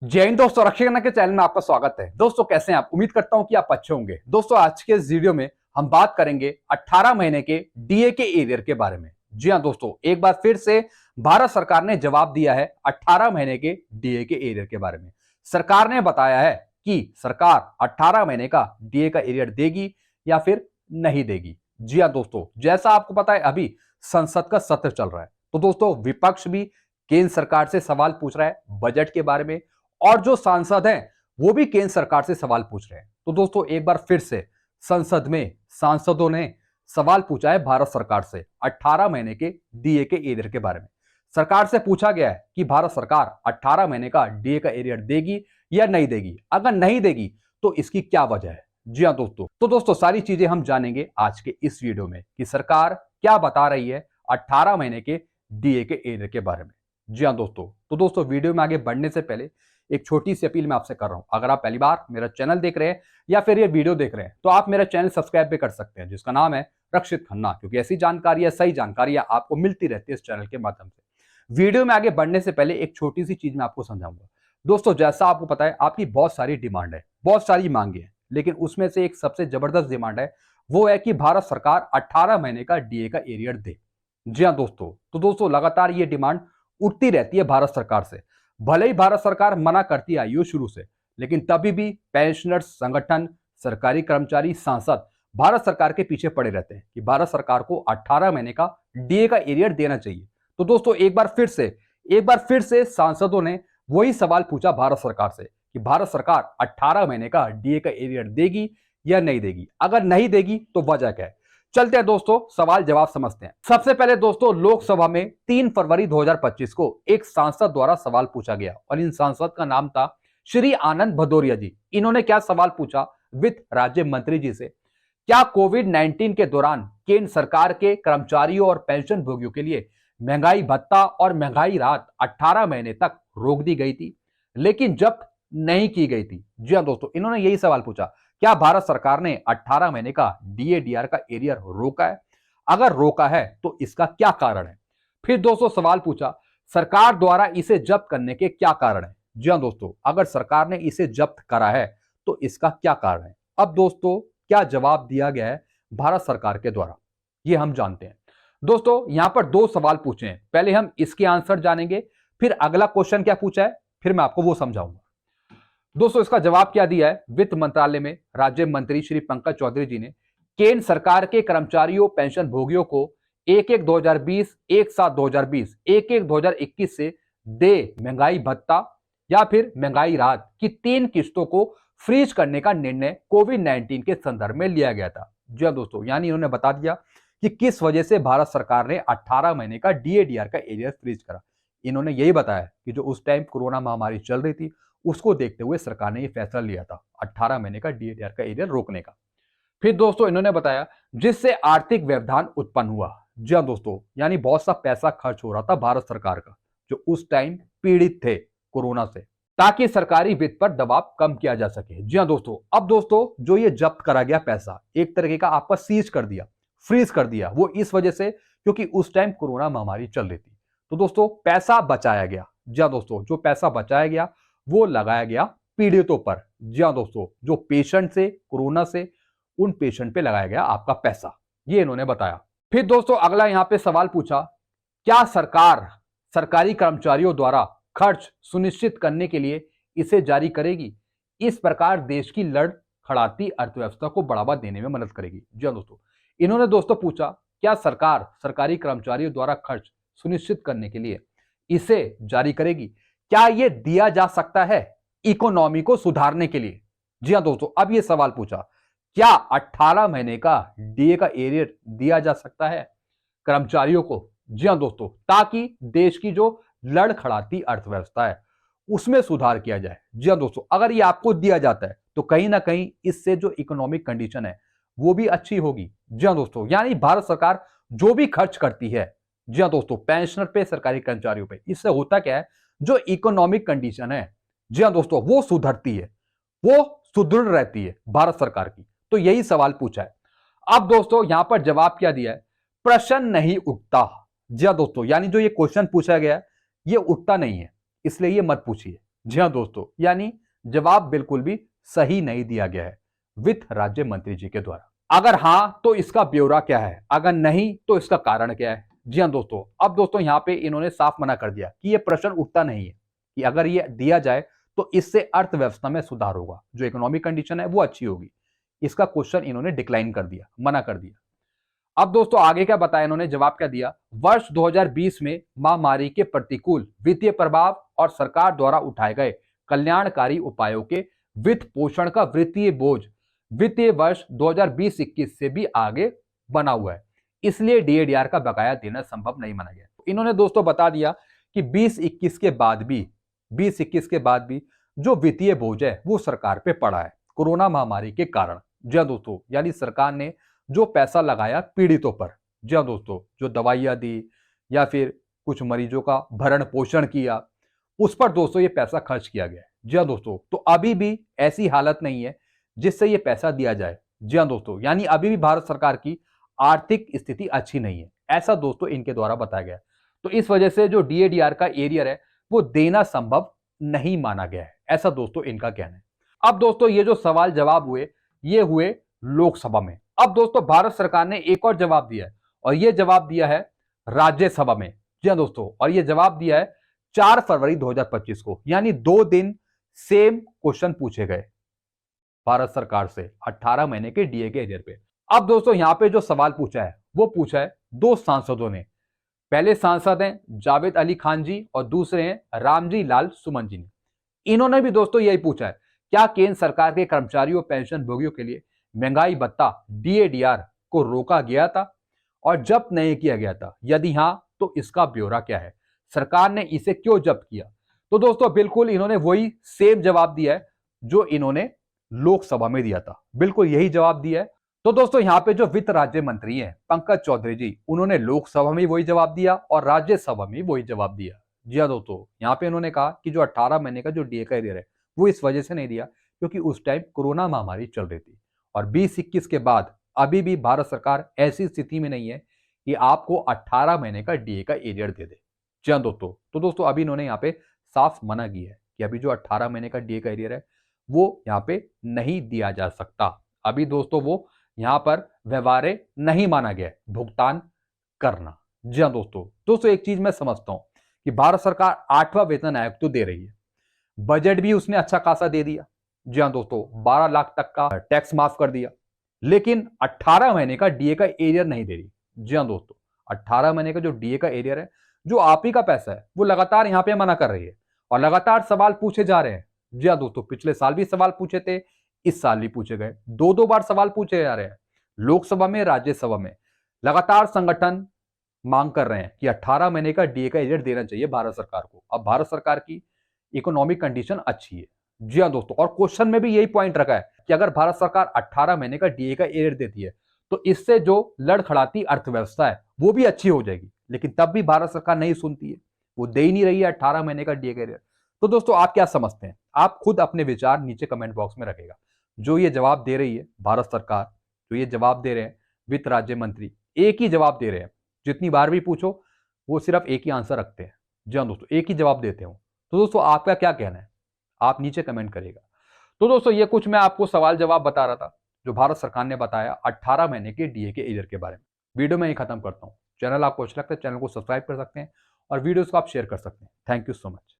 जय हिंद दोस्तों, रक्षा करना के चैनल में आपका स्वागत है। दोस्तों कैसे हैं आप? उम्मीद करता हूं कि आप अच्छे होंगे। दोस्तों आज के इस वीडियो में हम बात करेंगे 18 महीने के डीए के एरियर के बारे में। जी हां दोस्तों, एक बार फिर से भारत सरकार ने जवाब दिया है 18 महीने के डीए के एरियर के बारे में। सरकार ने बताया है कि सरकार 18 महीने का डीए का एरियर देगी या फिर नहीं देगी। जी हां दोस्तों, जैसा आपको पता है अभी संसद का सत्र चल रहा है, तो दोस्तों विपक्ष भी केंद्र सरकार से सवाल पूछ रहा है बजट के बारे में, और जो सांसद हैं वो भी केंद्र सरकार से सवाल पूछ रहे हैं। तो दोस्तों एक बार फिर से संसद में सांसदों ने सवाल पूछा है भारत सरकार से 18 महीने के डीए के एरियर के बारे में। सरकार से पूछा गया है कि भारत सरकार 18 महीने का डीए का एरियर देगी या नहीं देगी। अगर नहीं देगी तो इसकी क्या वजह है। जी हाँ दोस्तों, तो दोस्तों सारी चीजें हम जानेंगे आज के इस वीडियो में कि सरकार क्या बता रही है 18 महीने के डीए के एरियर के बारे में। जी हाँ दोस्तों, तो दोस्तों वीडियो में आगे बढ़ने से पहले एक छोटी सी अपील मैं आपसे कर रहा हूं। अगर आप पहली बार मेरा चैनल देख रहे हैं या फिर ये वीडियो देख रहे हैं तो आप मेरा चैनल सब्सक्राइब भी कर सकते हैं, जिसका नाम है रक्षित खन्ना, क्योंकि ऐसी जानकारी सही जानकारी आपको मिलती रहती है इस चैनल के माध्यम से। वीडियो में आगे बढ़ने से पहले एक छोटी सी चीज मैं आपको समझाऊंगा। दोस्तों जैसा आपको पता है आपकी बहुत सारी डिमांड है, बहुत सारी मांगे हैं, लेकिन उसमें से एक सबसे जबरदस्त डिमांड है, वो है कि भारत सरकार 18 महीने का डीए का एरियर दे। जी हाँ दोस्तों, तो दोस्तों लगातार ये डिमांड उठती रहती है भारत सरकार से। भले ही भारत सरकार मना करती आई हो शुरू से, लेकिन तभी भी पेंशनर्स संगठन, सरकारी कर्मचारी, सांसद भारत सरकार के पीछे पड़े रहते हैं कि भारत सरकार को 18 महीने का डीए का एरियर देना चाहिए। तो दोस्तों एक बार फिर से सांसदों ने वही सवाल पूछा भारत सरकार से कि भारत सरकार 18 महीने का डीए का एरियर देगी या नहीं देगी। अगर नहीं देगी तो वजह क्या है। चलते हैं दोस्तों सवाल जवाब समझते हैं। सबसे पहले दोस्तों लोकसभा में 3 फरवरी 2025 को एक सांसद द्वारा सवाल पूछा गया और इन सांसद का नाम था श्री आनंद भदौरिया जी। इन्होंने क्या सवाल पूछा वित्त राज्य मंत्री जी से, क्या कोविड-19 के दौरान केंद्र सरकार के कर्मचारियों और पेंशन भोगियों के लिए महंगाई भत्ता और महंगाई राहत 18 महीने तक रोक दी गई थी लेकिन जब्त नहीं की गई थी। जी हाँ दोस्तों, इन्होंने यही सवाल पूछा, क्या भारत सरकार ने 18 महीने का डीएडीआर का एरियर रोका है? अगर रोका है तो इसका क्या कारण है? फिर दोस्तों सवाल पूछा, सरकार द्वारा इसे जब्त करने के क्या कारण है? जी हाँ दोस्तों, अगर सरकार ने इसे जब्त करा है तो इसका क्या कारण है? अब दोस्तों क्या जवाब दिया गया है भारत सरकार के द्वारा, ये हम जानते हैं। दोस्तों यहां पर 2 सवाल पूछे हैं, पहले हम इसके आंसर जानेंगे, फिर अगला क्वेश्चन क्या पूछा है फिर मैं आपको वो समझाऊंगा। दोस्तों इसका जवाब क्या दिया है वित्त मंत्रालय में राज्य मंत्री श्री पंकज चौधरी जी ने, केंद्र सरकार के कर्मचारियों पेंशन भोगियों को 1/1/2020, 1/7/2020, 1/1/2021 से दे महंगाई भत्ता या फिर महंगाई राहत की 3 किस्तों को फ्रीज करने का निर्णय कोविड-19 के संदर्भ में लिया गया था। जी हाँ दोस्तों, यानी इन्होंने बता दिया कि किस वजह से भारत सरकार ने 18 महीने का डीएडीआर का एरियर फ्रीज करा। इन्होंने यही बताया कि जो उस टाइम कोरोना महामारी चल रही थी उसको देखते हुए सरकार ने यह फैसला लिया था 18 महीने का डीएडीआर का एरियर रोकने का। फिर दोस्तों इन्होंने बताया जिससे आर्थिक व्यवधान उत्पन्न हुआ। जी हाँ दोस्तों, यानी बहुत सा पैसा खर्च हो रहा था भारत सरकार का जो उस टाइम पीड़ित थे कोरोना से, ताकि सरकारी वित्त पर दबाव कम किया जा सके। जी हाँ दोस्तों, अब दोस्तों जो ये जब्त करा गया पैसा एक तरीके का आपका सीज कर दिया, फ्रीज कर दिया, वो इस वजह से क्योंकि उस टाइम कोरोना महामारी चल रही थी। तो दोस्तों पैसा बचाया गया। जी हाँ दोस्तों, जो पैसा बचाया गया वो लगाया गया पीड़ितों पर। जी हाँ दोस्तों, जो पेशेंट से कोरोना से उन पेशेंट पे लगाया गया आपका पैसा, ये इन्होंने बताया। फिर दोस्तों अगला यहां पे सवाल पूछा, क्या सरकार सरकारी कर्मचारियों द्वारा खर्च सुनिश्चित करने के लिए इसे जारी करेगी? इस प्रकार देश की लड़खड़ाती अर्थव्यवस्था को बढ़ावा देने में मदद करेगी। जी हाँ दोस्तों, इन्होंने दोस्तों पूछा क्या सरकार सरकारी कर्मचारियों द्वारा खर्च सुनिश्चित करने के लिए इसे जारी करेगी? क्या यह दिया जा सकता है इकोनॉमी को सुधारने के लिए? जी हां दोस्तों, अब यह सवाल पूछा, क्या 18 महीने का डीए का एरियर दिया जा सकता है कर्मचारियों को? जी हां दोस्तों, ताकि देश की जो लड़खड़ाती अर्थव्यवस्था है उसमें सुधार किया जाए। जी हां दोस्तों, अगर ये आपको दिया जाता है तो कहीं ना कहीं इससे जो इकोनॉमिक कंडीशन है वो भी अच्छी होगी। जी हां दोस्तों, यानी भारत सरकार जो भी खर्च करती है, जी हां दोस्तों, पेंशनर पे, सरकारी कर्मचारियों पे, इससे होता क्या है, जो इकोनॉमिक कंडीशन है, जी हां दोस्तों, वो सुधरती है, वो सुदृढ़ रहती है भारत सरकार की। तो यही सवाल पूछा है। अब दोस्तों यहां पर जवाब क्या दिया है, प्रश्न नहीं उठता। जी हां दोस्तों, यानी जो ये क्वेश्चन पूछा गया है ये उठता नहीं है, इसलिए ये मत पूछिए। जी हाँ दोस्तों, यानी जवाब बिल्कुल भी सही नहीं दिया गया है वित्त राज्य मंत्री जी के द्वारा। अगर हां तो इसका ब्यौरा क्या है, अगर नहीं तो इसका कारण क्या है। जी हाँ दोस्तों, अब दोस्तों यहाँ पे इन्होंने साफ मना कर दिया कि यह प्रश्न उठता नहीं है कि अगर ये दिया जाए तो इससे अर्थव्यवस्था में सुधार होगा, जो इकोनॉमिक कंडीशन है वो अच्छी होगी। इसका क्वेश्चन इन्होंने डिक्लाइन कर दिया, मना कर दिया। अब दोस्तों आगे क्या बताया इन्होंने, जवाब क्या दिया, वर्ष 2020 में महामारी के प्रतिकूल वित्तीय प्रभाव और सरकार द्वारा उठाए गए कल्याणकारी उपायों के वित्त पोषण का वित्तीय बोझ वित्तीय वर्ष 2020-21 से भी आगे बना हुआ है, इसलिए डीएडीआर का बकाया देना संभव नहीं माना गया। इन्होंने दोस्तों बता दिया कि 20-21 के बाद भी जो वित्तीय बोझ है वो सरकार पे पड़ा है कोरोना महामारी के कारण। जी हाँ दोस्तों, यानी सरकार ने जो पैसा लगाया पीड़ितों पर, जी हाँ दोस्तों, जो दवाइयां दी या फिर कुछ मरीजों का भरण पोषण किया, उस पर दोस्तों ये पैसा खर्च किया गया है। जी हाँ दोस्तों, तो अभी भी ऐसी हालत नहीं है जिससे ये पैसा दिया जाए। जी हाँ दोस्तों, यानी अभी भी भारत सरकार की आर्थिक स्थिति अच्छी नहीं है, ऐसा दोस्तों इनके द्वारा बताया गया। तो इस वजह से जो डीएडीआर का एरियर है वो देना संभव नहीं माना गया है, ऐसा दोस्तों इनका कहना है। अब दोस्तों ये जो सवाल जवाब हुए ये हुए लोकसभा में। अब दोस्तों भारत सरकार ने एक और जवाब दिया है, और यह जवाब दिया है राज्यसभा में। जी हाँ दोस्तों, और यह जवाब दिया है 4 फरवरी 2025 को, यानी 2 दिन सेम क्वेश्चन पूछे गए भारत सरकार से 18 महीने के डीए के एरियर पे। अब दोस्तों यहां पे जो सवाल पूछा है वो पूछा है 2 सांसदों ने। पहले सांसद हैं जावेद अली खान जी और दूसरे हैं रामजी लाल सुमन जी ने। इन्होंने भी दोस्तों यही पूछा है, क्या केंद्र सरकार के कर्मचारियों पेंशन भोगियों के लिए महंगाई भत्ता डीएडीआर को रोका गया था और जब्त नहीं किया गया था, यदि हां तो इसका ब्यौरा क्या है, सरकार ने इसे क्यों जब्त किया। तो दोस्तों बिल्कुल इन्होंने वही सेम जवाब दिया है जो इन्होंने लोकसभा में दिया था, बिल्कुल यही जवाब दिया है। तो दोस्तों यहाँ पे जो वित्त राज्य मंत्री हैं पंकज चौधरी जी, उन्होंने लोकसभा में वही जवाब दिया और राज्यसभा में वही जवाब दिया। जी हाँ दोस्तों, यहाँ पे उन्होंने कहा कि जो 18 महीने का जो डीए का एरियर है वो इस वजह से नहीं दिया क्योंकि उस टाइम कोरोना महामारी चल रही थी, और 20-21 के बाद अभी भी भारत सरकार ऐसी स्थिति में नहीं है कि आपको 18 महीने का डीए का एरियर दे दे। जी हाँ दोस्तों, तो दोस्तों अभी इन्होंने यहाँ पे साफ मना किया है कि अभी जो 18 महीने का डीए का एरियर है वो यहाँ पे नहीं दिया जा सकता। अभी दोस्तों वो यहाँ पर व्यवहार्य नहीं माना गया है भुगतान करना। जी हाँ दोस्तों एक चीज मैं समझता हूं कि भारत सरकार 8वां वेतन आयोग तो दे रही है, बजट भी उसने अच्छा खासा दे दिया। जी हाँ दोस्तों, 12 लाख तक का टैक्स माफ कर दिया, लेकिन 18 महीने का डीए का एरियर नहीं दे रही। जी हाँ दोस्तों, 18 महीने का जो डीए का एरियर है, जो आप ही का पैसा है, वो लगातार यहाँ पे मना कर रही है और लगातार सवाल पूछे जा रहे हैं। जी हाँ दोस्तों, पिछले साल भी सवाल पूछे थे, इस साल भी पूछे गए, 2-2 बार सवाल पूछे जा रहे हैं लोकसभा में राज्यसभा में। लगातार संगठन मांग कर रहे हैं कि 18 महीने का डीए का एरियर देना चाहिए भारत सरकार को। अब भारत सरकार की इकोनॉमिक कंडीशन अच्छी है। जी हाँ दोस्तों, और क्वेश्चन में भी यही पॉइंट रखा है कि अगर भारत सरकार 18 महीने का डीए का एरियर देती है तो इससे जो लड़खड़ाती अर्थव्यवस्था है वो भी अच्छी हो जाएगी, लेकिन तब भी भारत सरकार नहीं सुनती है, वो दे ही नहीं रही है 18 महीने का डीए का एरियर। तो दोस्तों आप क्या समझते हैं, आप खुद अपने विचार नीचे कमेंट बॉक्स में रखेगा। जो ये जवाब दे रही है भारत सरकार, जो ये जवाब दे रहे हैं वित्त राज्य मंत्री, एक ही जवाब दे रहे हैं, जितनी बार भी पूछो वो सिर्फ एक ही आंसर रखते हैं। जी हाँ दोस्तों, एक ही जवाब देते हो। तो दोस्तों आपका क्या कहना है, आप नीचे कमेंट करिएगा। तो दोस्तों ये कुछ मैं आपको सवाल जवाब बता रहा था जो भारत सरकार ने बताया 18 महीने के डीए के एरियर के बारे में। वीडियो में ही खत्म करता हूं। चैनल आपको अच्छा लगता है चैनल को सब्सक्राइब कर सकते हैं और वीडियोस को आप शेयर कर सकते हैं। Thank you so much.